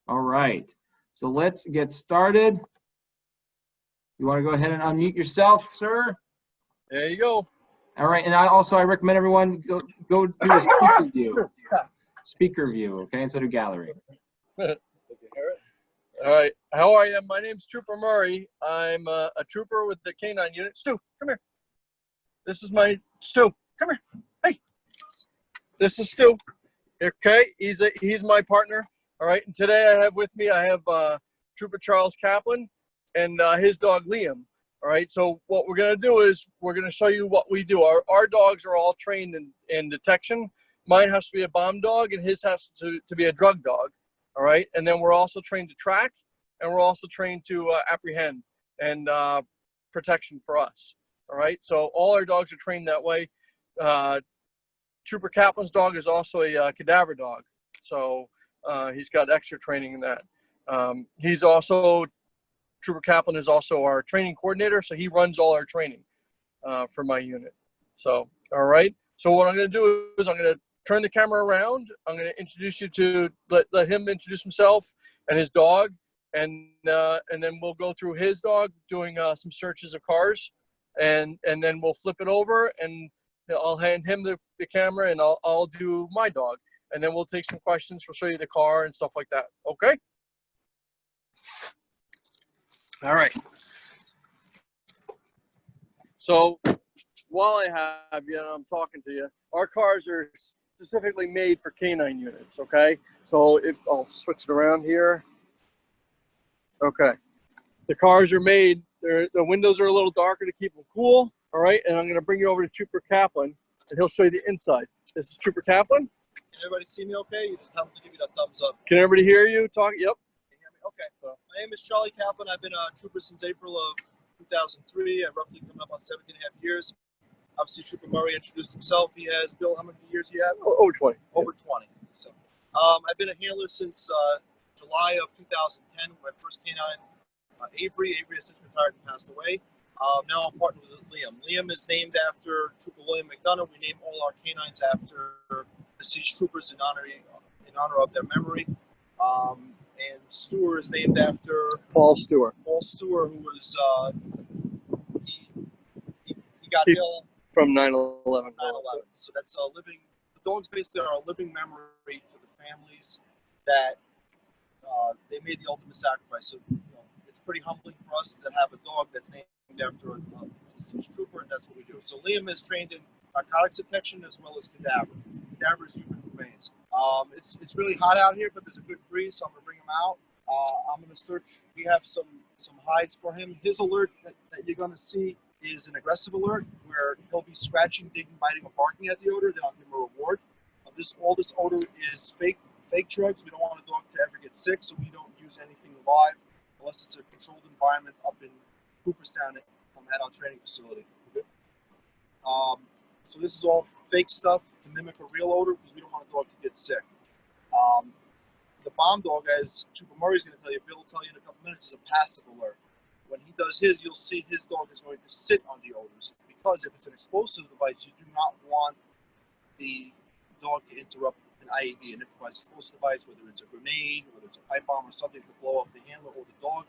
All right, so let's get started. You want to go ahead and unmute yourself, sir? There you go. All right, and I recommend everyone go to the speaker view. Speaker view, okay, instead of gallery. All right, how are you? My name's Trooper Murray. I'm a trooper with the K9 unit. Stu, come here. This is my Stu. Come here. Hey, this is Stu. Okay, he's my partner. All right, and today I have with me Trooper Charles Kaplan and his dog Liam. All right, so what we're gonna do is we're gonna show you what we do. Our dogs are all trained in detection. Mine has to be a bomb dog, and his has to be a drug dog. All right, and then we're also trained to track, and we're also trained to apprehend and protection for us. All right, so all our dogs are trained that way. Trooper Kaplan's dog is also a cadaver dog, so he's got extra training in that. Trooper Kaplan is also our training coordinator, so he runs all our training for my unit. So, all right. So what I'm going to do is I'm going to turn the camera around. I'm going to introduce you to let him introduce himself and his dog, and then we'll go through his dog doing some searches of cars, and then we'll flip it over, and I'll hand him the camera, and I'll do my dog, and then we'll take some questions. We'll show you the car and stuff like that. Okay. All right. So while I have you and I'm talking to you, our cars are specifically made for K9 units, okay? So I'll switch it around here. Okay. The cars are made, the windows are a little darker to keep them cool, all right? And I'm going to bring you over to Trooper Kaplan, and he'll show you the inside. This is Trooper Kaplan. Can everybody see me okay? You just have to give me that thumbs up. Can everybody hear you? Talk. Yep. Can you hear me? Okay. My name is Charlie Kaplan. I've been a trooper since April of 2003. I'm roughly coming up on 17 and a half years. Obviously, Trooper Murray introduced himself. He has, Bill, how many years do you have? Over 20. Over 20. So, I've been a handler since July of 2010 when I first came on Avery. Avery has since retired and passed away. Now I'm partnered with Liam. Liam is named after Trooper William McDonough. We name all our canines after deceased troopers in honor of their memory. And Stewart is named after Paul Stewart. Paul Stewart, who was he got ill from 9/11. 9/11. So that's a living. The dogs basically are a living memory to the families that they made the ultimate sacrifice. So it's pretty humbling for us to have a dog that's named after a deceased trooper, and that's what we do. So Liam is trained in narcotics detection as well as cadaver. Cadaver is human remains. It's really hot out here, but there's a good breeze, so I'm gonna bring him out. I'm gonna search. We have some hides for him. His alert that you're gonna see is an aggressive alert where he'll be scratching, digging, biting, or barking at the odor. Then I'll give him a reward. All this odor is fake drugs. We don't want a dog to ever get sick, so we don't use anything live unless it's a controlled environment up in Cooperstown at our training facility. Okay? So this is all fake stuff to mimic a real odor because we don't want a dog to get sick. The bomb dog, as Trooper Murray's going to tell you, Bill will tell you in a couple minutes, is a passive alert. When he does his, you'll see his dog is going to sit on the odors because if it's an explosive device, you do not want the dog to interrupt an IED, an improvised explosive device, whether it's a grenade, whether it's a pipe bomb or something to blow up the handler or the dog.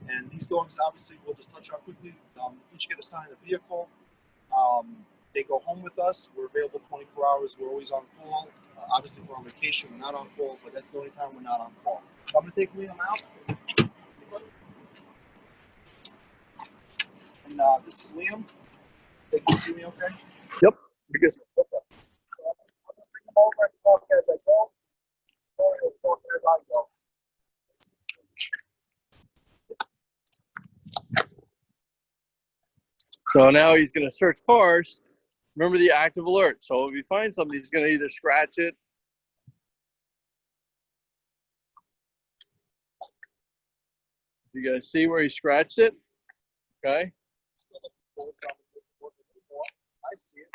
And these dogs, obviously, we'll just touch on quickly. Each get assigned a vehicle. They go home with us. We're available 24 hours. We're always on call. Obviously, we're on vacation. We're not on call, but that's the only time we're not on call. So I'm going to take Liam out. And this is Liam. They can see me okay? Yep. You're good. I'm going to bring him over and talk as I go. Or he'll talk as I go. So now he's going to search cars. Remember the active alert. So if he finds something, he's going to either scratch it. You guys see where he scratched it? Okay. I see it.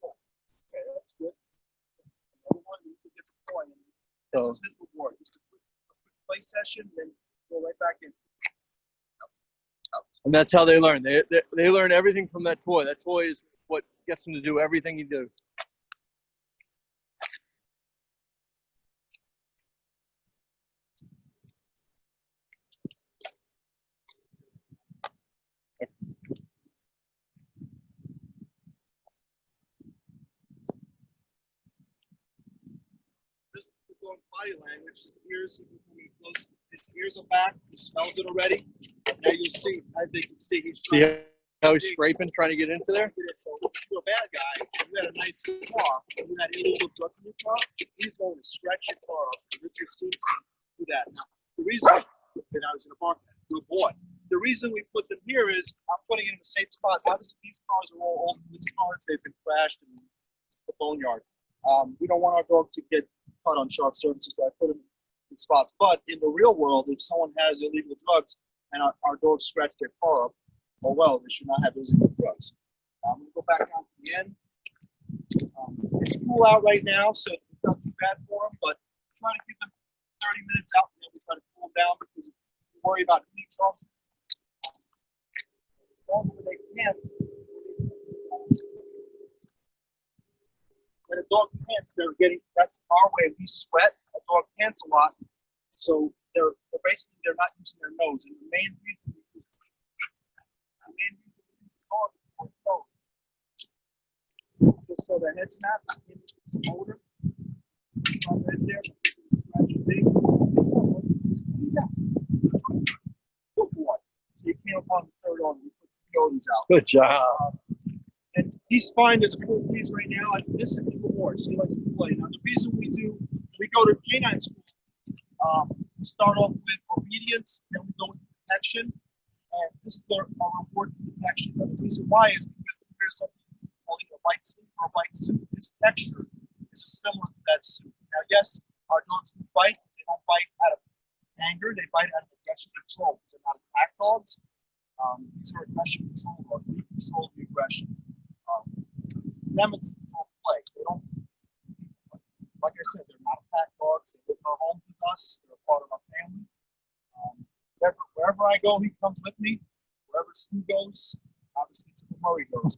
Okay, that's good. Another one, he gets a coin. This is his reward. Just a quick play session, then go right back in. And that's how they learn. They learn everything from that toy. That toy is what gets them to do everything you do. dog's body language. His ears, his ears are back. He smells it already. Now you'll see, as they can see, he's See how he's scraping, trying to get into there? So if you're a bad guy, if you had a nice car, if you had illegal drugs in your car, he's going to scratch your car up, rip your seats, do that. Now, the reason that I was in a bar, good boy. The reason we put them here is I'm putting it in a safe spot. Obviously, these cars are all old police cars. They've been crashed and it's a boneyard. We don't want our dog to get caught on sharp surfaces, so I put them in spots. But in the real world, if someone has illegal drugs and our dogs scratch their car up, oh well, they should not have illegal drugs. I'm going to go back down to the end. It's cool out right now, so it's not too bad for them, but try to keep them 30 minutes out, and then we try to cool them down because we worry about heat troughs. They can't. When a dog pants, that's our way. We sweat. A dog pants a lot, so they're basically not using their nose. And the main reason we use the dog is for the nose. Just so the head snaps, some odor. Right there. Good boy. So you came upon the third on. We put the coyotes out. Good job. And he's fine. There's a cool breeze right now. I miss him even more. He likes to play. Now, the reason we go to canine school, we start off with obedience, then we go with protection. And this is our reward for protection. But the reason why is because we wear something called a white suit or a white suit. This texture is similar to that suit. Now, yes, our dogs do bite. They don't bite out of anger. They bite out of aggression control. They're not attack dogs. These are aggression control dogs. They control the aggression. To them, it's all play. They don't, like I said, they're not pack dogs. They live in our homes with us. They're a part of our family. Wherever I go, he comes with me. Wherever Stu goes, obviously to the Murray goes.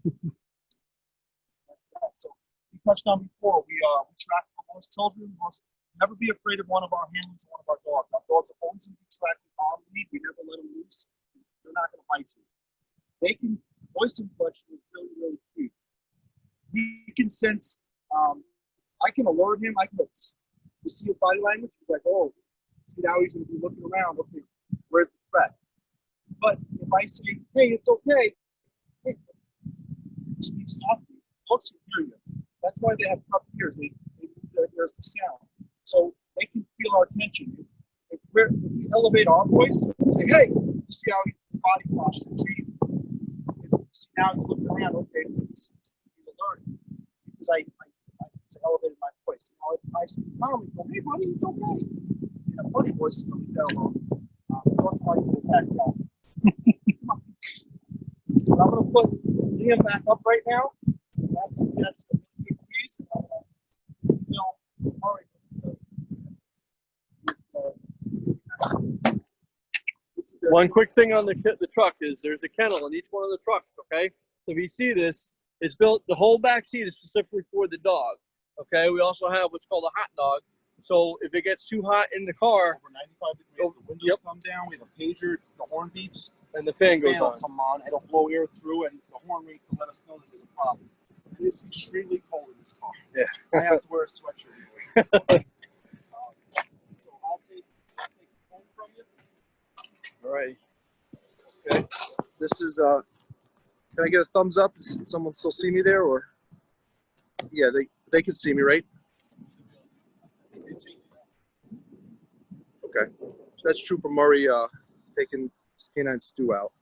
That's that. So we touched on before. We track for most children. Never be afraid of one of our handlers or one of our dogs. Our dogs are always going to be tracked on lead. We never let them loose. They're not going to bite you. They can. Voice inflection is really, really key. He can sense. I can alert him. I can you see his body language. He's like, oh, see now he's going to be looking around. Okay, where's the threat? But if I say, hey, it's okay, hey, speak softly. Dogs can hear you. That's why they have cupped ears. They move their ears to sound, so they can feel our tension. If we elevate our voice and say, hey, you see how his body posture changes. See now he's looking around. Okay, he's alerted because I elevated my voice. Now if I say calmly, hey buddy, it's okay. You know, buddy voice is going to be that alone. Most likely to attack out. But I'm going to put Liam back up right now. That's a good piece. One quick thing on the truck is there's a kennel in each one of the trucks, okay? So if you see this, it's built, the whole back seat is specifically for the dog, okay? We also have what's called a hot dog. So if it gets too hot in the car, over 95 degrees, the windows come down, we have a pager, the horn beeps, and the fan goes will on. come on, it'll blow air through, and the horn rings to let us know that there's a problem. And it's extremely cold in this car. Yeah. I have to wear a sweatshirt. So I'll take the phone from you. All right. Okay. This is, can I get a thumbs up? Does someone still see me there, or? Yeah, they can see me, right? Okay. So that's Trooper Murray taking canine Stu out.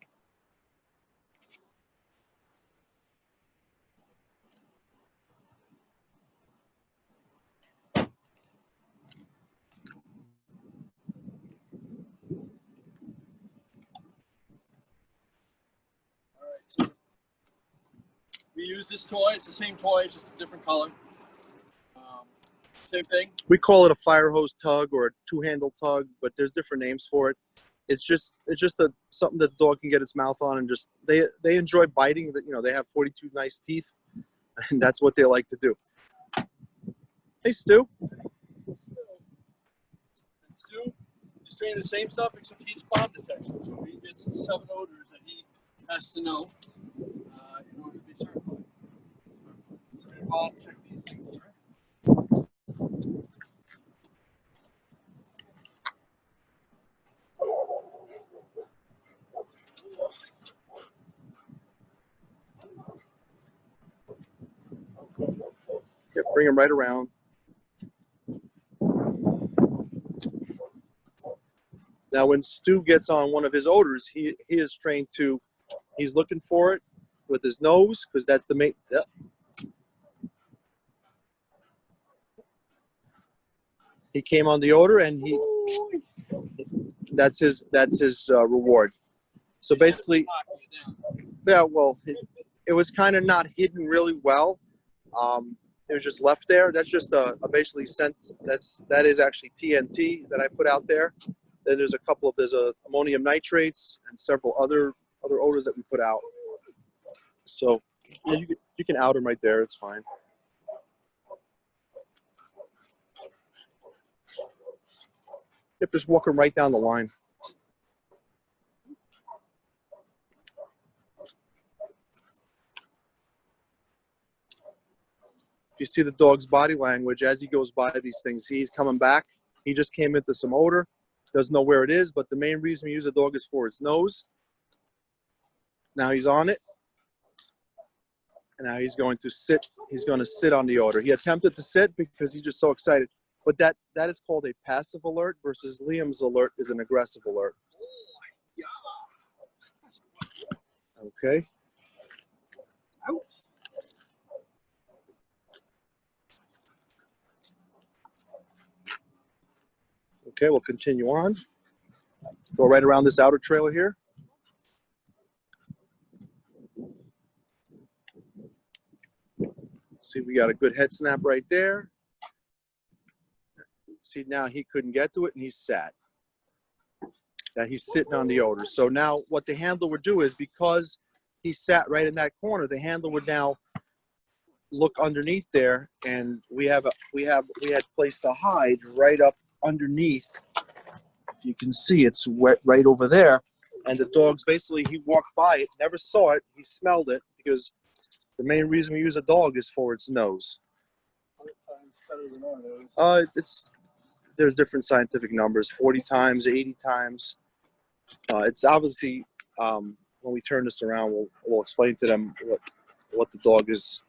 So we use this toy. It's the same toy, it's just a different color. Same thing. We call it a fire hose tug or a two-handle tug, but there's different names for it. It's just something that the dog can get its mouth on, and just they enjoy biting. That, you know, they have 42 nice teeth, and that's what they like to do. Hey, Stu. Stu is doing the same stuff except he's bomb detection. So he gets 7 odors that he has to know in order to be certified. So I'll check these things here. bring him right around. Now, when Stu gets on one of his odors, he is trained to, he's looking for it with his nose, because that's the main, yep. He came on the odor, and that's his reward. So basically, yeah, well, it was kind of not hidden really well. It was just left there. That's just a basically scent. That is actually TNT that I put out there. Then there's ammonium nitrates and several other odors that we put out. So yeah, you can out them right there. It's fine. Yep, just walk them right down the line. If you see the dog's body language as he goes by these things, he's coming back. He just came into some odor. Doesn't know where it is, but the main reason we use a dog is for its nose. Now he's on it. And now he's going to sit. He's going to sit on the odor. He attempted to sit because he's just so excited. But that is called a passive alert versus Liam's alert is an aggressive alert. Okay. Ouch. Okay, we'll continue on. Go right around this outer trailer here. See, we got a good head snap right there. See, now he couldn't get to it, and he sat. Now he's sitting on the odor. So now what the handler would do is, because he sat right in that corner, the handler would now look underneath there, and we had placed a hide right up underneath. You can see it's wet right over there, and the dog's basically, he walked by it, never saw it, he smelled it, because the main reason we use a dog is for its nose. There's different scientific numbers, 40 times, 80 times. It's obviously, when we turn this around, we'll explain to them what the dog is,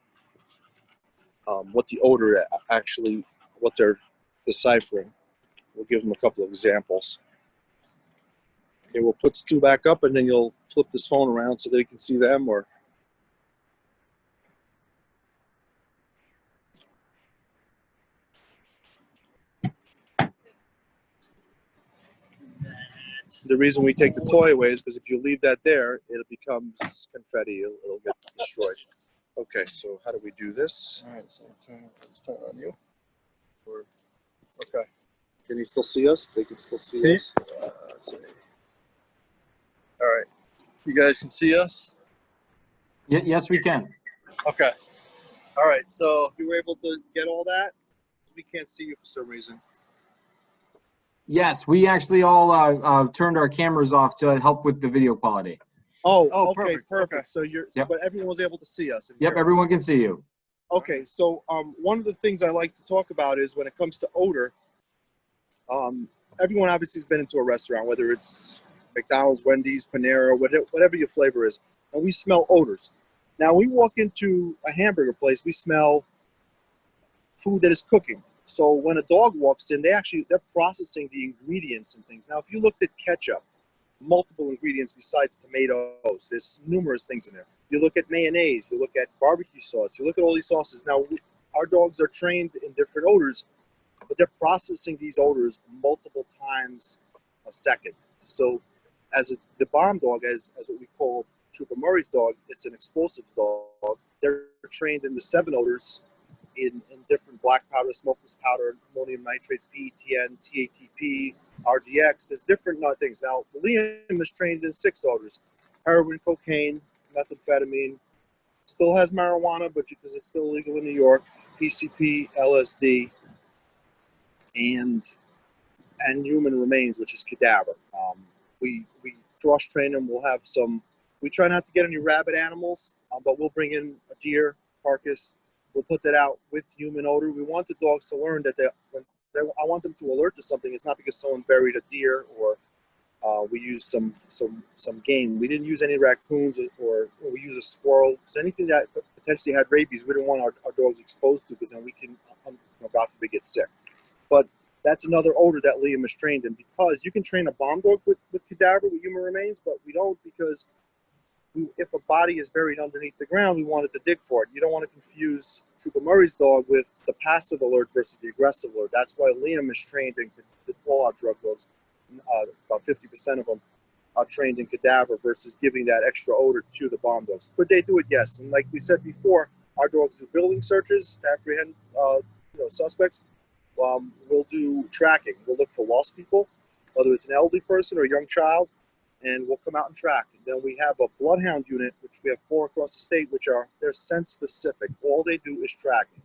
what the odor actually, what they're deciphering. We'll give them a couple of examples. Okay, we'll put Stu back up, and then you'll flip this phone around so they can see them, or the reason we take the toy away is because if you leave that there, it becomes confetti. It'll get destroyed. Okay, so how do we do this? All right, so turn on you. Okay. Can you still see us? They can still see us. Let's see. All right. You guys can see us? Yes, we can. Okay. All right, so you were able to get all that? We can't see you for some reason. Yes, we actually all turned our cameras off to help with the video quality. Oh, Oh, okay, perfect. Okay. So Yep. but everyone was able to see us. And Yep, hear us. everyone can see you. Okay, so one of the things I like to talk about is when it comes to odor, everyone obviously has been into a restaurant, whether it's McDonald's, Wendy's, Panera, whatever your flavor is, and we smell odors. Now, we walk into a hamburger place, we smell food that is cooking. So when a dog walks in, they're processing the ingredients and things. Now, if you looked at ketchup, multiple ingredients besides tomatoes, there's numerous things in there. You look at mayonnaise, you look at barbecue sauce, you look at all these sauces. Now, our dogs are trained in different odors, but they're processing these odors multiple times a second. So the bomb dog, as what we call Trooper Murray's dog, it's an explosives dog. They're trained in the 7 odors in different black powder, smokeless powder, ammonium nitrates, PETN, TATP, RDX. There's different things. Now, Liam is trained in 6 odors: heroin, cocaine, methamphetamine. Still has marijuana, but because it's still illegal in New York, PCP, LSD, and human remains, which is cadaver. We cross-train them. We'll have some. We try not to get any rabid animals, but we'll bring in a deer carcass. We'll put that out with human odor. We want the dogs to learn that I want them to alert to something. It's not because someone buried a deer or we used some game. We didn't use any raccoons or we use a squirrel. So anything that potentially had rabies, we don't want our dogs exposed to, because then we can, God forbid, get sick. But that's another odor that Liam is trained in, because you can train a bomb dog with cadaver, with human remains, but we don't, because if a body is buried underneath the ground, we wanted to dig for it. You don't want to confuse Trooper Murray's dog with the passive alert versus the aggressive alert. That's why Liam is trained in all-out drug dogs. About 50% of them are trained in cadaver versus giving that extra odor to the bomb dogs. Could they do it? Yes. And like we said before, our dogs do building searches to apprehend suspects. We'll do tracking. We'll look for lost people, whether it's an elderly person or a young child, and we'll come out and track. And then we have a bloodhound unit, which we have 4 across the state, which they're scent specific. All they do is tracking.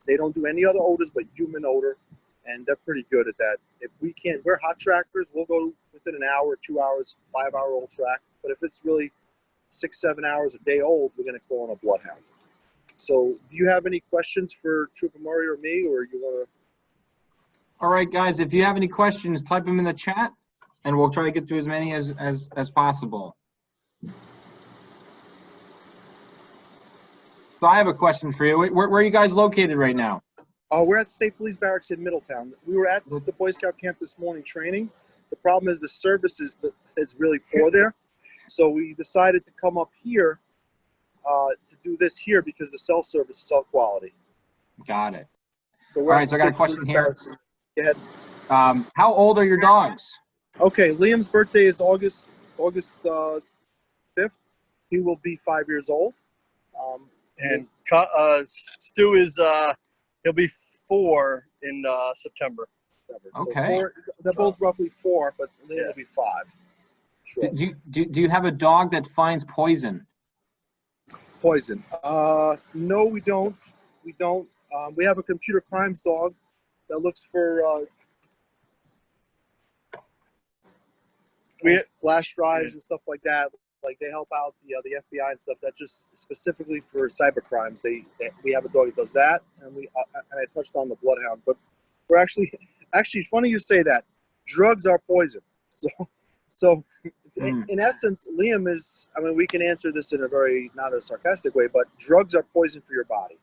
They don't do any other odors but human odor, and they're pretty good at that. If we can't, we're hot trackers. We'll go within an hour, 2 hours, 5-hour-old track. But if it's really 6-7 hours a day old, we're going to call on a bloodhound. So, do you have any questions for Trooper Murray or me, or you want to? All right, guys, if you have any questions, type them in the chat, and we'll try to get to as many as possible. So I have a question for you. Where are you guys located right now? We're at State Police Barracks in Middletown. We were at the Boy Scout camp this morning training. The problem is the service is really poor there. So we decided to come up here to do this here because the cell service is cell quality. Got it. So all right, so I got a question here. Go ahead. How old are your dogs? Okay, Liam's birthday is August 5th. He will be 5 years old. And Stu is he'll be 4 in September. Okay. So they're both roughly 4, but Liam will be 5. Sure. Do you have a dog that finds poison? Poison? No, we don't. We don't. We have a computer crimes dog that looks for flash drives and stuff like that. Like they help out the FBI and stuff. That's just specifically for cyber crimes. We have a dog that does that, and I touched on the bloodhound. But we're actually funny you say that. Drugs are poison. So in essence, Liam is. I mean, we can answer this in a very not a sarcastic way, but drugs are poison for your body.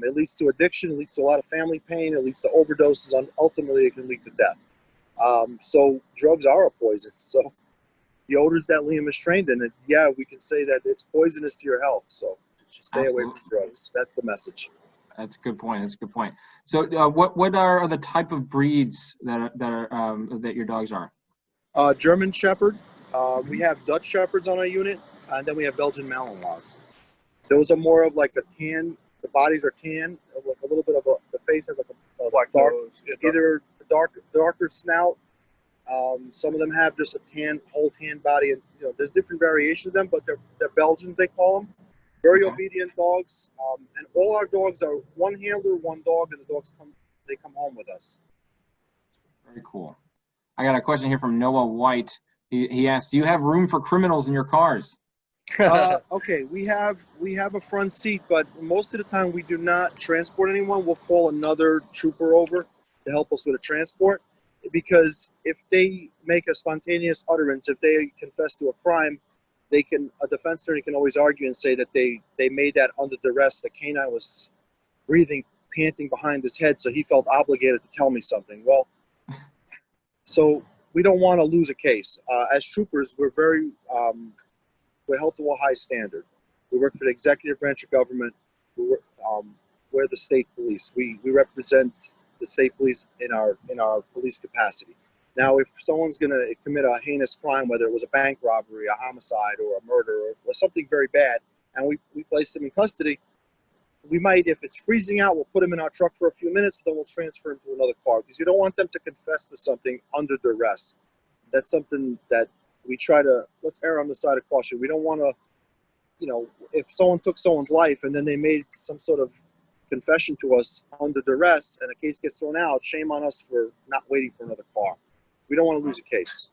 It leads to addiction. It leads to a lot of family pain. It leads to overdoses. And ultimately, it can lead to death. So drugs are a poison. So the odors that Liam is trained in, we can say that it's poisonous to your health. So just stay away from drugs. That's the message. That's a good point. That's a good point. So what are the type of breeds that your dogs are? German Shepherd. We have Dutch Shepherds on our unit, and then we have Belgian Malinois. Those are more of like a tan. The bodies are tan, like a little bit of the face has like a dark, either darker snout. Some of them have just a whole tan body, and there's different variations of them, but they're Belgians, they call them. Very obedient dogs, and all our dogs are one handler, one dog, and the dogs come home with us. Very cool. I got a question here from Noah White. He asked, "Do you have room for criminals in your cars?" Okay, we have a front seat, but most of the time we do not transport anyone. We'll call another trooper over to help us with a transport, because if they make a spontaneous utterance, if they confess to a crime, a defense attorney can always argue and say that they made that under duress. The canine was breathing, panting behind his head, so he felt obligated to tell me something. Well, so we don't want to lose a case. As troopers, we're held to a high standard. We work for the executive branch of government. We're the state police. We represent the state police in our police capacity. Now, if someone's going to commit a heinous crime, whether it was a bank robbery, a homicide, or a murder, or something very bad, and we place them in custody, we might, if it's freezing out, we'll put them in our truck for a few minutes, then we'll transfer them to another car, because you don't want them to confess to something under duress. That's something that we try to, let's err on the side of caution. We don't want to, if someone took someone's life and then they made some sort of confession to us under duress and a case gets thrown out, shame on us for not waiting for another car. We don't want to lose a case.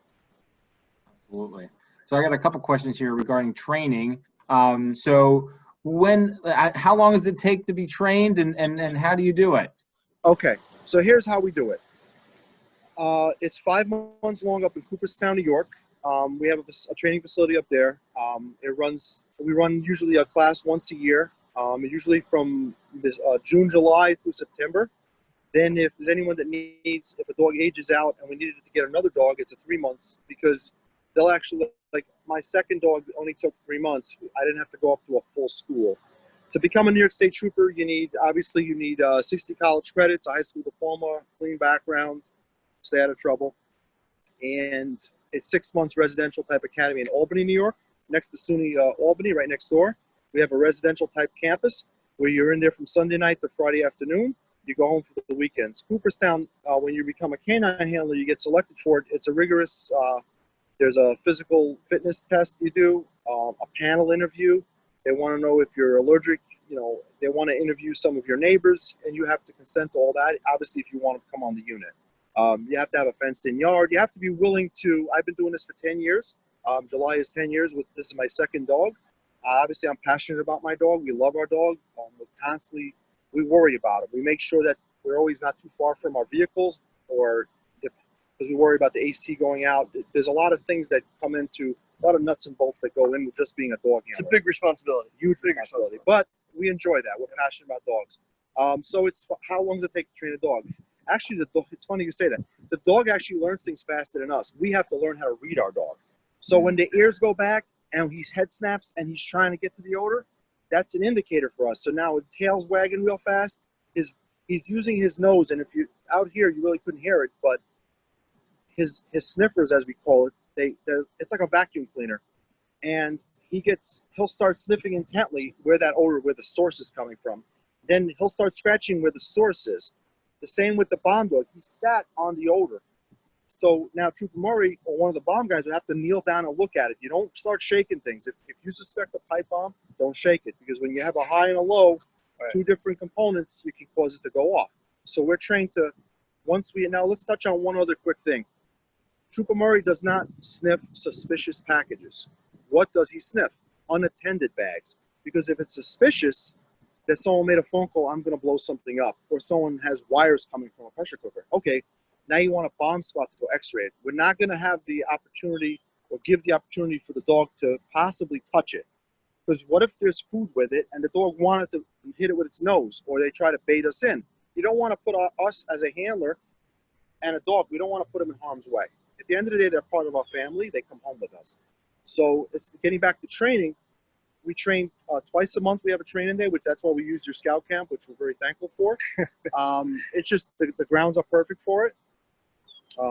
Absolutely. So I got a couple questions here regarding training. So how long does it take to be trained, and how do you do it? Okay, so here's how we do it. It's 5 months long up in Cooperstown, New York. We have a training facility up there. We run usually a class once a year, usually from June, July through September. Then if there's anyone that needs, if a dog ages out and we needed to get another dog, it's a 3 months, because they'll actually, like my second dog only took 3 months. I didn't have to go up to a full school. To become a New York State Trooper, you need 60 college credits, a high school diploma, clean background, stay out of trouble. And it's 6 months residential type academy in Albany, New York, next to SUNY Albany, right next door. We have a residential type campus where you're in there from Sunday night to Friday afternoon. You go home for the weekends. Cooperstown, when you become a canine handler, you get selected for it. It's a rigorous, there's a physical fitness test you do, a panel interview. They want to know if you're allergic, they want to interview some of your neighbors, and you have to consent to all that, obviously, if you want to come on the unit. You have to have a fenced-in yard. You have to be willing to, I've been doing this for 10 years. July is 10 years. This is my second dog. Obviously, I'm passionate about my dog. We love our dog. We worry about it. We make sure that we're always not too far from our vehicles, or because we worry about the AC going out. There's a lot of things that come into, a lot of nuts and bolts that go in with just being a dog handler. It's a big responsibility. Huge responsibility. But we enjoy that. We're passionate about dogs. So it's, how long does it take to train a dog? Actually, it's funny you say that. The dog actually learns things faster than us. We have to learn how to read our dog. So when the ears go back and his head snaps and he's trying to get to the odor, that's an indicator for us. So now with tail's wagging real fast, he's using his nose. And if you out here, you really couldn't hear it, but his sniffers, as we call it, it's like a vacuum cleaner. And he'll start sniffing intently where that odor, where the source is coming from. Then he'll start scratching where the source is. The same with the bomb dog. He sat on the odor. So now Trooper Murray, or one of the bomb guys, would have to kneel down and look at it. You don't start shaking things. If you suspect a pipe bomb, don't shake it, because when you have a high and a low, two different components, you can cause it to go off. So we're trained to, now let's touch on one other quick thing. Trooper Murray does not sniff suspicious packages. What does he sniff? Unattended bags. Because if it's suspicious that someone made a phone call, I'm going to blow something up, or someone has wires coming from a pressure cooker. Okay, now you want a bomb spot to go x-ray it. We're not going to have the opportunity or give the opportunity for the dog to possibly touch it. Because what if there's food with it and the dog wanted to hit it with its nose, or they try to bait us in? You don't want to put us as a handler and a dog, we don't want to put them in harm's way. At the end of the day, they're part of our family. They come home with us. So it's getting back to training. We train twice a month. We have a training day, which that's why we use your scout camp, which we're very thankful for. It's just the grounds are perfect for it.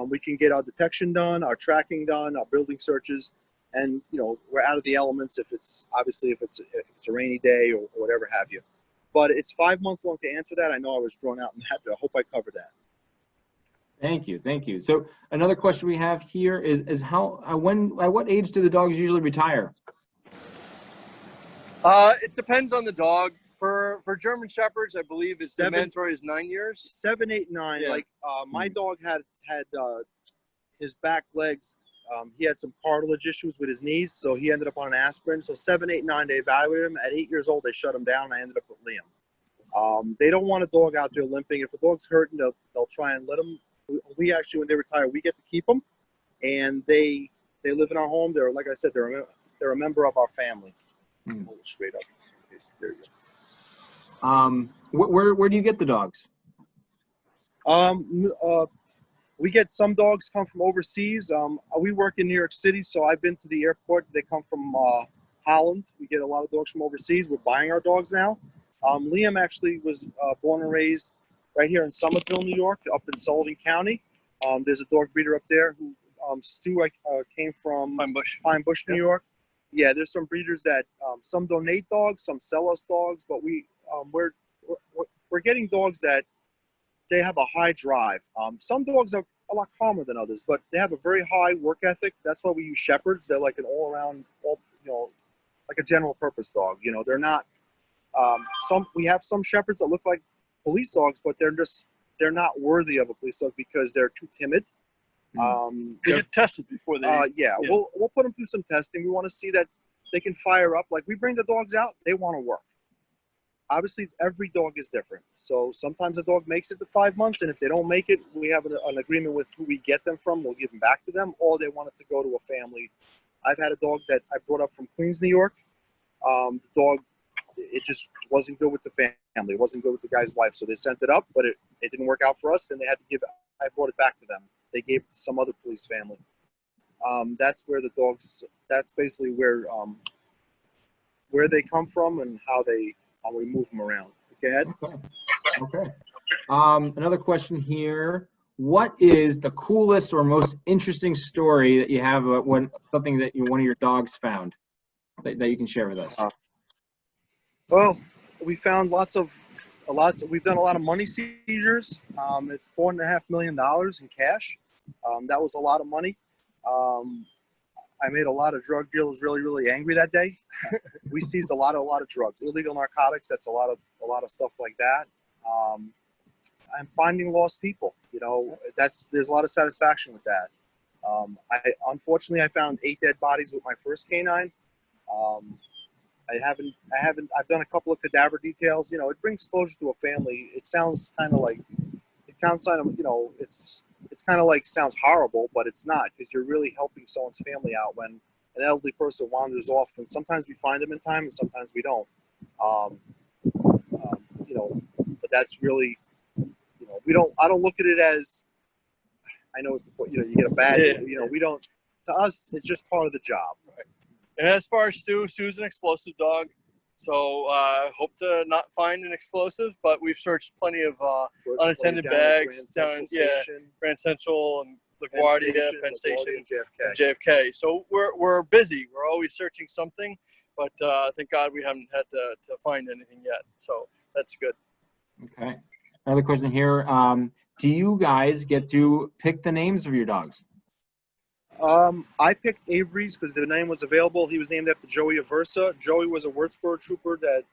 We can get our detection done, our tracking done, our building searches, and we're out of the elements if it's a rainy day or whatever have you. But it's 5 months long to answer that. I know I was drawn out in that, but I hope I covered that. Thank you. So another question we have here is at what age do the dogs usually retire? It depends on the dog. For German Shepherds, I believe the mandatory is 9 years. 7, 8, 9. Yeah. Like my dog had his back legs. He had some cartilage issues with his knees, so he ended up on an aspirin. So 7, 8, 9, they evaluated him. At 8 years old, they shut him down. I ended up with Liam. They don't want a dog out there limping. If a dog's hurting, they'll try and let him. We actually, when they retire, we get to keep them, and they live in our home. They're, like I said, they're a member of our family. Hold it straight up. Okay, there you go. Where do you get the dogs? We get some dogs come from overseas. We work in New York City, so I've been to the airport. They come from Holland. We get a lot of dogs from overseas. We're buying our dogs now. Liam actually was born and raised right here in Somerville, New York, up in Sullivan County. There's a dog breeder up there who Stu came from Pine Bush, New York. Yeah, there's some breeders that some donate dogs, some sell us dogs, but we're getting dogs that they have a high drive. Some dogs are a lot calmer than others, but they have a very high work ethic. That's why we use Shepherds. They're like an all-around, like a general purpose dog. They're not. We have some Shepherds that look like police dogs, but they're not worthy of a police dog because they're too timid. They get tested before they. Yeah, we'll put them through some testing. We want to see that they can fire up. Like we bring the dogs out, they want to work. obviously every dog is different. So sometimes a dog makes it to 5 months, and if they don't make it, we have an agreement with who we get them from. We'll give them back to them, or they want it to go to a family. I've had a dog that I brought up from Queens, New York. The dog, it just wasn't good with the family. It wasn't good with the guy's wife, so they sent it up, but it didn't work out for us, and they had to give it. I brought it back to them. They gave it to some other police family. That's where the dogs. That's basically where they come from and how we move them around. Go ahead. Okay. Another question here. What is the coolest or most interesting story that you have about something that one of your dogs found that you can share with us? Well, we found we've done a lot of money seizures. It's $4.5 million in cash. That was a lot of money. I made a lot of drug dealers really, really angry that day. We seized a lot of drugs, illegal narcotics. That's a lot of stuff like that. And finding lost people. You know, there's a lot of satisfaction with that. Unfortunately, I found 8 dead bodies with my first canine. I've done a couple of cadaver details. You know, it brings closure to a family. It sounds kind of like, it's kind of like sounds horrible, but it's not, because you're really helping someone's family out when an elderly person wanders off. And sometimes we find them in time, and sometimes we don't. But that's really, I don't look at it as, I know it's, you get a bad, we don't, to us, it's just part of the job. Right. And as far as Stu's an explosive dog. So hope to not find an explosive, but we've searched plenty of unattended bags down Grand Central and LaGuardia, Penn Station, and JFK. So we're busy. We're always searching something, but thank God we haven't had to find anything yet. So that's good. Okay. Another question here. Do you guys get to pick the names of your dogs? I picked Avery's because the name was available. He was named after Joey Aversa. Joey was a Würzburg trooper that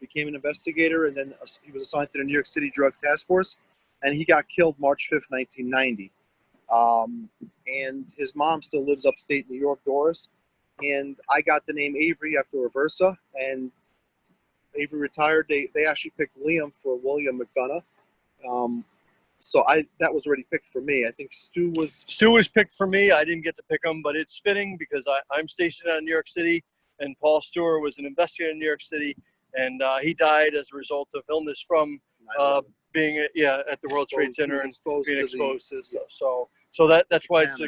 became an investigator, and then he was assigned to the New York City Drug Task Force, and he got killed March 5th, 1990. And his mom still lives upstate New York, Doris. And I got the name Avery after Aversa, and Avery retired. They actually picked Liam for William McDonough. So that was already picked for me. I think Stu was picked for me. I didn't get to pick him, but it's fitting because I'm stationed out in New York City, and Paul Stewart was an investigator in New York City, and he died as a result of illness from being at the World Trade Center and being exposed to stuff. So that's why it's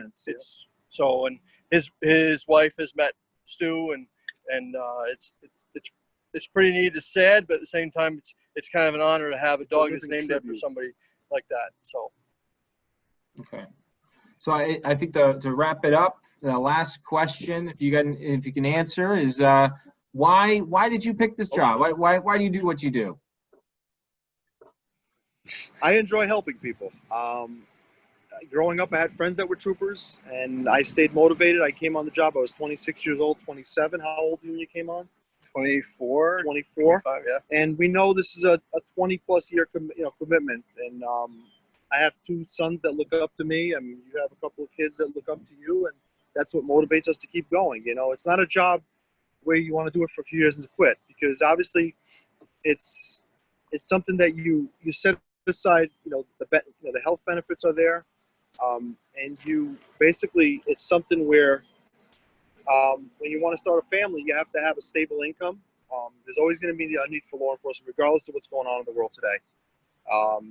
so. And his wife has met Stu, and it's pretty neat. It's sad, but at the same time, it's kind of an honor to have a dog that's named after somebody like that. So okay, so I think to wrap it up, the last question, if you can answer, is why did you pick this job? Why do you do what you do? I enjoy helping people. Growing up, I had friends that were troopers, and I stayed motivated. I came on the job. I was 26 years old, 27. How old were you when you came on? 24. 25, yeah. And we know this is a 20-plus year commitment. And I have 2 sons that look up to me, and you have a couple of kids that look up to you, and that's what motivates us to keep going. It's not a job where you want to do it for a few years and quit, because obviously it's something that you set aside. The health benefits are there, and you basically, it's something where when you want to start a family, you have to have a stable income. There's always going to be a need for law enforcement, regardless of what's going on in the world today.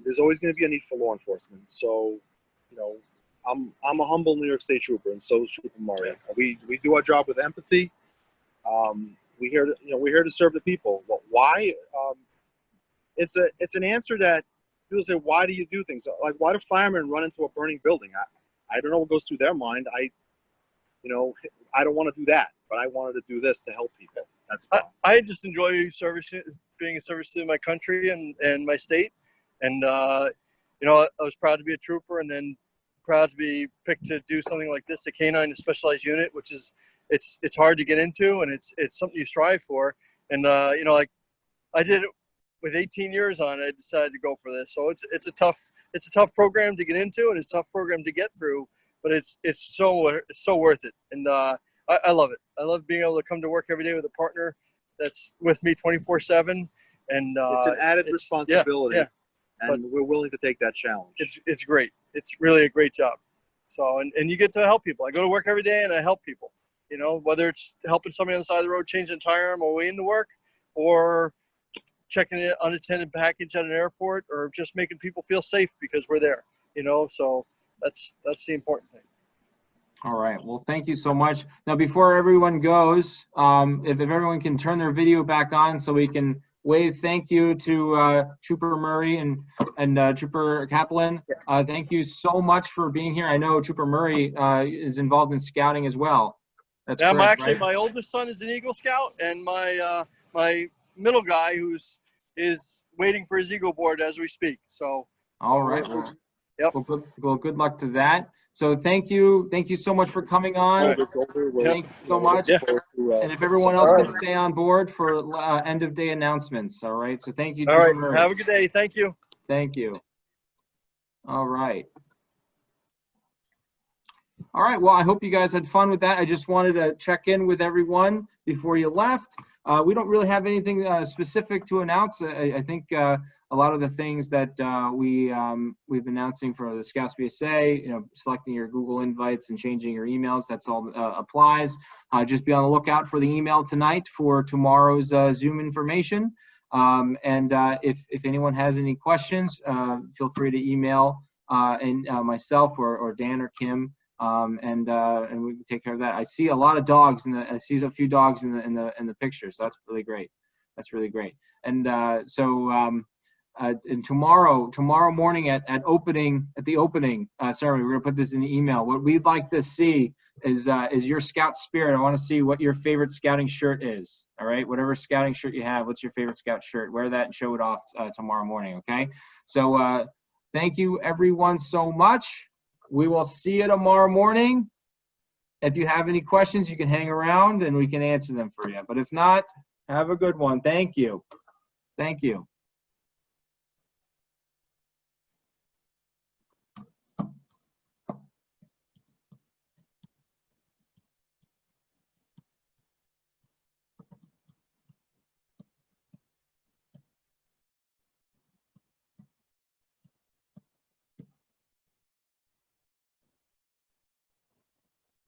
There's always going to be a need for law enforcement. So, I'm a humble New York State trooper, and so is Trooper Murray. We do our job with empathy. We're here to serve the people. Well, why? It's an answer that people say, why do you do things? Like, why do firemen run into a burning building? I don't know what goes through their mind. I don't want to do that, but I wanted to do this to help people. That's I just enjoy being a service to my country and my state. And, I was proud to be a trooper, and then proud to be picked to do something like this, a canine, a specialized unit, which is, it's hard to get into, and it's something you strive for. And, like I did it with 18 years on it, I decided to go for this. So it's a tough program to get into, and it's a tough program to get through, but it's so worth it. And I love it. I love being able to come to work every day with a partner that's with me 24/7, and It's an added responsibility, yeah, and we're willing to take that challenge. It's great. It's really a great job. So, and you get to help people. I go to work every day and I help people. You know, whether it's helping somebody on the side of the road changing a tire on my way into work, or checking an unattended package at an airport, or just making people feel safe because we're there. You know, so that's the important thing. All right. Well, thank you so much. Now, before everyone goes, if everyone can turn their video back on so we can wave thank you to Trooper Murray and Trooper Kaplan. Thank you so much for being here. I know Trooper Murray is involved in scouting as well. That's yeah, correct, actually, right? my oldest son is an Eagle Scout, and my my middle guy is waiting for his Eagle board as we speak. So. All right. Well, yep. Well, good luck to that. So thank you so much for coming on. Thank you so much. Yeah. And if everyone else can stay on board for end of day announcements. All right. So thank you. All right. Murray. Have a good day. Thank you. Thank you. All right. All right. Well, I hope you guys had fun with that. I just wanted to check in with everyone before you left. We don't really have anything specific to announce. I think a lot of the things that we've been announcing for the Scouts BSA, you know, selecting your Google invites and changing your emails, that's all applies. Just be on the lookout for the email tonight for tomorrow's Zoom information. And if anyone has any questions, feel free to email myself or Dan or Kim. And we can take care of that. I see a lot of dogs, I see a few dogs in the picture, so that's really great. That's really great. And and tomorrow morning at the opening ceremony, we're gonna put this in the email. What we'd like to see is your scout spirit. I want to see what your favorite scouting shirt is. All right, whatever scouting shirt you have, what's your favorite scout shirt? Wear that and show it off tomorrow morning. Okay. So thank you everyone so much. We will see you tomorrow morning. If you have any questions, you can hang around and we can answer them for you. But if not, have a good one. Thank you. Thank you.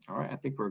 All right, I think we're